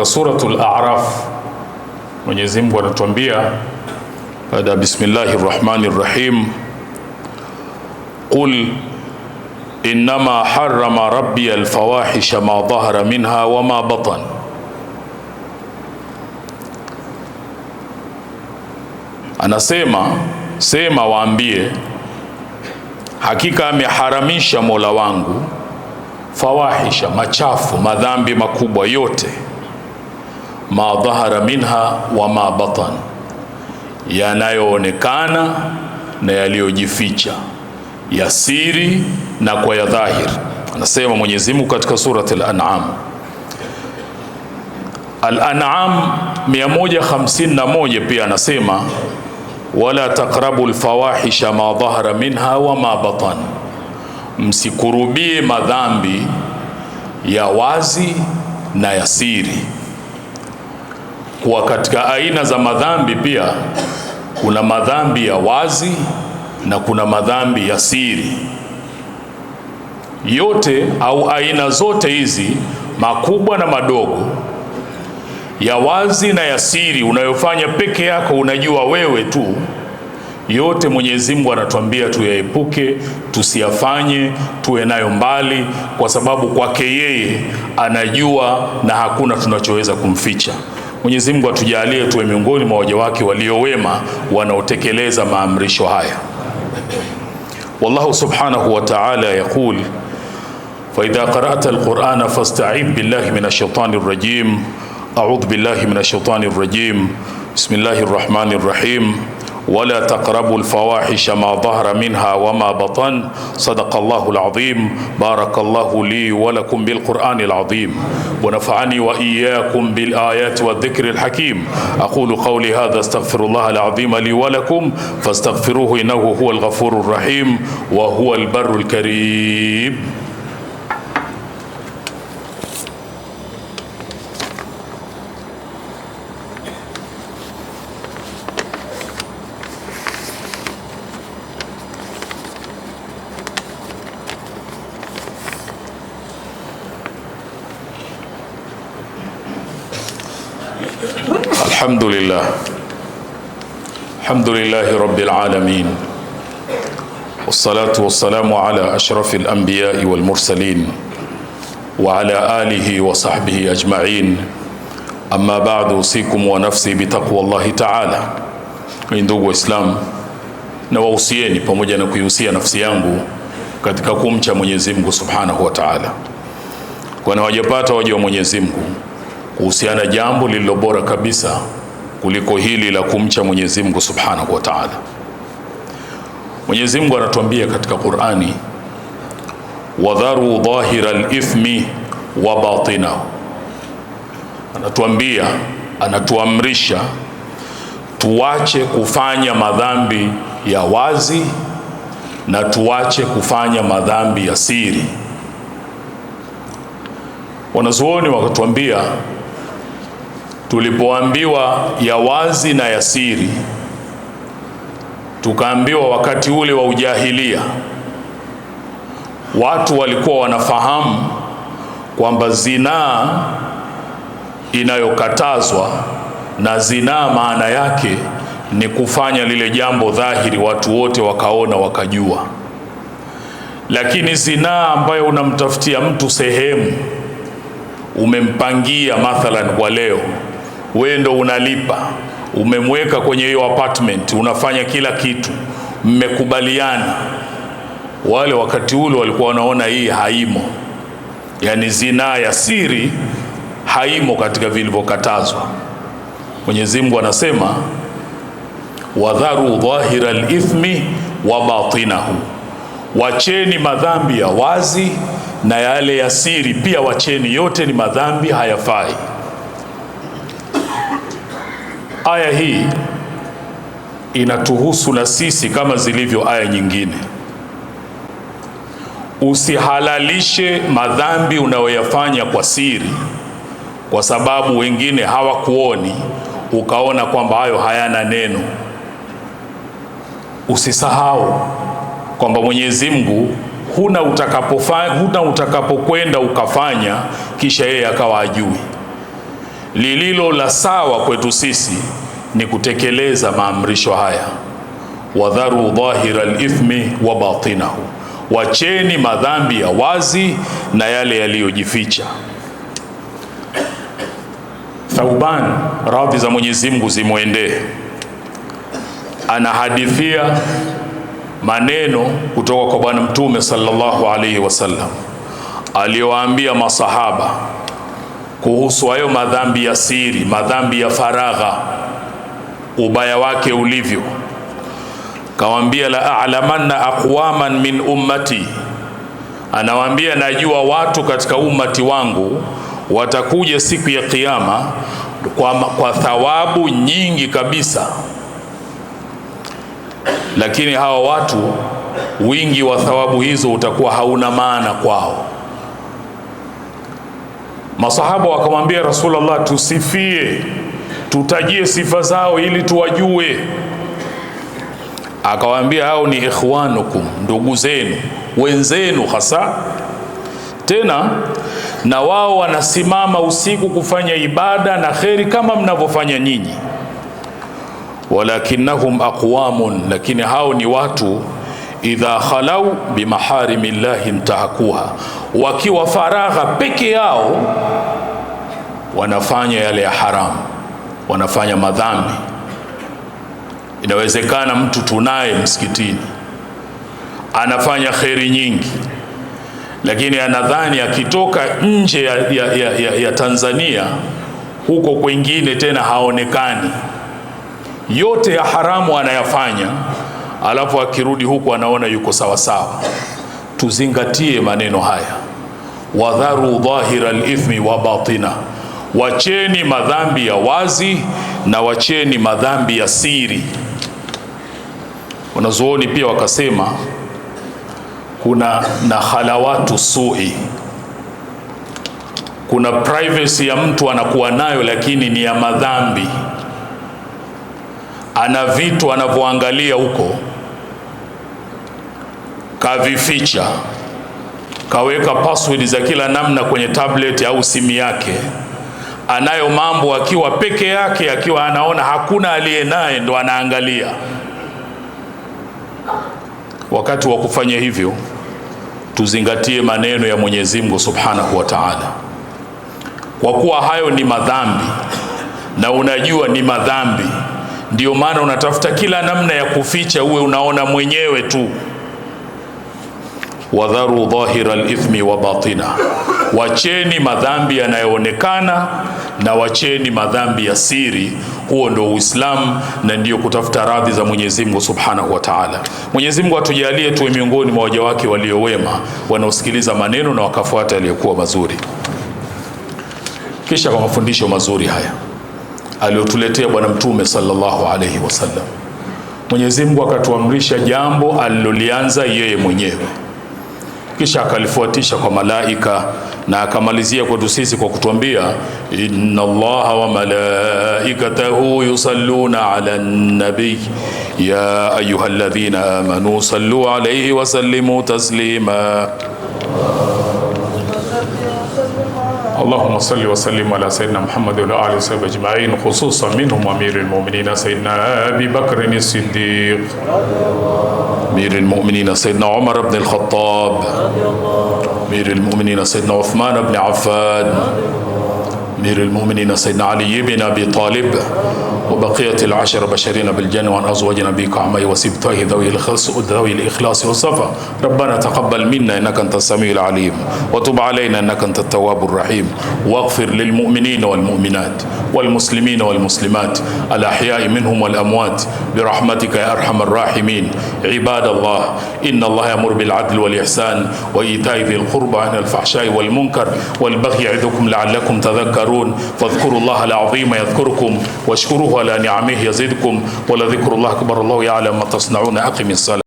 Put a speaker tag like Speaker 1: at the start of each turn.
Speaker 1: katika suratul A'raf Mwenyezi Mungu anatuambia baada bismillahir rahmanir rahim, qul innama harrama rabbi alfawahisha ma dhahara minha wa ma batan. Anasema sema, waambie, hakika ameharamisha Mola wangu fawahisha, machafu, madhambi makubwa yote, ma dhahara minha wa ma batan, yanayoonekana na yaliyojificha, ya siri na kwa ya dhahir. Anasema Mwenyezi Mungu katika surat al-An'am, Al-An'am 151 pia anasema wala taqrabu al-fawahisha ma dhahara minha wa ma batan, msikurubie madhambi ya wazi na ya siri. Kwa katika aina za madhambi pia kuna madhambi ya wazi na kuna madhambi ya siri. Yote au aina zote hizi, makubwa na madogo, ya wazi na ya siri, unayofanya peke yako, unajua wewe tu, yote Mwenyezi Mungu anatuambia tuyaepuke, tusiyafanye, tuwe nayo mbali, kwa sababu kwake yeye anajua na hakuna tunachoweza kumficha. Mwenyezi Mungu atujalie tuwe miongoni mwa waja wake waliowema wanaotekeleza maamrisho haya. Wallahu subhanahu wa ta'ala yaqul fa idha qara'ta al-Qur'ana fasta'id billahi minash shaitanir rajim. A'udhu billahi minash shaitanir rajim. Bismillahir rahmanir rahim. ولا تقربوا الفواحش ما ظهر منها وما بطن. صدق الله العظيم. بارك الله لي ولكم بالقرآن العظيم ونفعني وإياكم بالآيات والذكر الحكيم. أقول قولي هذا استغفر الله العظيم لي ولكم فاستغفروه إنه هو الغفور الرحيم وهو البر الكريم. الحمد لله رب العالمين والصلاة والسلام على أشرف الأنبياء والمرسلين وعلى آله وصحبه أجمعين. أما بعد، أوصيكم ونفسي بتقوى الله تعالى. Ndugu Waislamu, na wausieni pamoja na kuihusia nafsi yangu katika kumcha Mwenyezi Mungu Subhanahu wa Ta'ala, kwani wajapata waja wa Mwenyezi Mungu kuhusiana jambo lililo bora kabisa kuliko hili la kumcha Mwenyezi Mungu Subhanahu wa Ta'ala. Mwenyezi Mungu anatuambia katika Qur'ani, wadharu dhahira al-ithmi wa batinahu. Anatuambia, anatuamrisha tuache kufanya madhambi ya wazi na tuache kufanya madhambi ya siri. Wanazuoni wakatuambia, tulipoambiwa ya wazi na ya siri, tukaambiwa wakati ule wa ujahilia watu walikuwa wanafahamu kwamba zinaa inayokatazwa, na zinaa maana yake ni kufanya lile jambo dhahiri, watu wote wakaona wakajua. Lakini zinaa ambayo unamtafutia mtu sehemu, umempangia mathalan kwa leo, wewe ndo unalipa, umemweka kwenye hiyo apartment, unafanya kila kitu, mmekubaliana, wale wakati ule walikuwa wanaona hii haimo, yani zinaa ya siri haimo katika vilivyokatazwa. Mwenyezi Mungu anasema wadharu dhahira al-ithmi wa batinahu, wacheni madhambi ya wazi na yale ya siri pia wacheni, yote ni madhambi, hayafai. Aya hii inatuhusu na sisi kama zilivyo aya nyingine. Usihalalishe madhambi unayoyafanya kwa siri kwa sababu wengine hawakuoni, ukaona kwamba hayo hayana neno. Usisahau kwamba Mwenyezi Mungu huna utakapokwenda ukafanya kisha yeye akawa ajui. lililo la sawa kwetu sisi ni kutekeleza maamrisho haya, wadharu dhahira al-ithmi wa batinahu, wacheni madhambi ya wazi na yale yaliyojificha. Thauban, radhi za Mwenyezi Mungu zimwendee, anahadithia maneno kutoka kwa Bwana Mtume sallallahu alaihi wasallam aliyowaambia masahaba kuhusu hayo madhambi ya siri, madhambi ya faragha, ubaya wake ulivyo. Kawaambia, la a'lamanna aqwaman min ummati, anawaambia najua watu katika ummati wangu watakuja siku ya Kiyama kwa thawabu nyingi kabisa, lakini hawa watu wingi wa thawabu hizo utakuwa hauna maana kwao. Masahaba wakamwambia Rasulullah, tusifie, tutajie sifa zao ili tuwajue. Akawaambia, hao ni ikhwanukum, ndugu zenu, wenzenu hasa, tena na wao wanasimama usiku kufanya ibada na kheri kama mnavyofanya nyinyi. Walakinnahum aqwamun, lakini hao ni watu, idha khalau bimaharimillahi intahakuha, wakiwa faragha peke yao wanafanya yale ya haramu, wanafanya madhambi. Inawezekana mtu tunaye msikitini anafanya kheri nyingi, lakini anadhani akitoka nje ya Tanzania huko kwingine tena haonekani, yote ya haramu anayafanya, alafu akirudi huku anaona yuko sawa sawa. Tuzingatie maneno haya, wadharu dhahira al-ithmi wa batina, wacheni madhambi ya wazi na wacheni madhambi ya siri. Wanazuoni pia wakasema kuna na khalawatu sui, kuna privacy ya mtu anakuwa nayo lakini ni ya madhambi. Ana vitu anavyoangalia huko kavificha, kaweka password za kila namna kwenye tablet au simu yake. Anayo mambo akiwa peke yake, akiwa anaona hakuna aliye naye, ndo anaangalia. Wakati wa kufanya hivyo tuzingatie maneno ya Mwenyezi Mungu Subhanahu wa Ta'ala, kwa kuwa hayo ni madhambi na unajua ni madhambi, ndio maana unatafuta kila namna ya kuficha, uwe unaona mwenyewe tu. Wadharu dhahira al-ithmi wa batina, wacheni madhambi yanayoonekana na wacheni madhambi ya siri. Huo ndio Uislamu na ndio kutafuta radhi za Mwenyezi Mungu Subhanahu wa Ta'ala. Mwenyezi Mungu atujalie tuwe miongoni mwa waja wake waliowema, wanaosikiliza maneno na wakafuata yaliyokuwa mazuri. Kisha kwa mafundisho mazuri haya aliyotuletea Bwana Mtume sallallahu alayhi wasallam, Mwenyezi Mungu akatuamrisha jambo alilolianza yeye mwenyewe, kisha akalifuatisha kwa malaika, na akamalizia kwetu sisi kwa kutuambia, inna Allaha wa malaikatahu yusalluna ala nabi ya ayyuhalladhina amanu sallu alayhi wa sallimu taslima. اللهم صل وسلم على سيدنا محمد وعلى آله وصحبه أجمعين، خصوصا منهم أمير المؤمنين سيدنا أبي بكر الصديق، أمير المؤمنين سيدنا عمر بن الخطاب، أمير المؤمنين سيدنا عثمان بن عفان، أمير المؤمنين سيدنا علي بن أبي طالب، وبقية العشر بشرين بالجنة، وعن أزواج نبيك عمي وسبطيه ذوي الإخلاص والصفا. ربنا تقبل منا إنك أنت السميع العليم، وتب علينا إنك أنت التواب الرحيم، واغفر للمؤمنين والمؤمنات والمسلمين والمسلمات الأحياء منهم والأموات برحمتك يا أرحم الراحمين. عباد الله، إن الله يأمر بالعدل والإحسان وإيتاء ذي القربى وينهى عن الفحشاء والمنكر والبغي يعظكم لعلكم تذكرون. فاذكروا الله العظيم يذكركم واشكروه على نعمه يزدكم ولذكر الله أكبر. الله يعلم ما تصنعون. أقم الصلاة.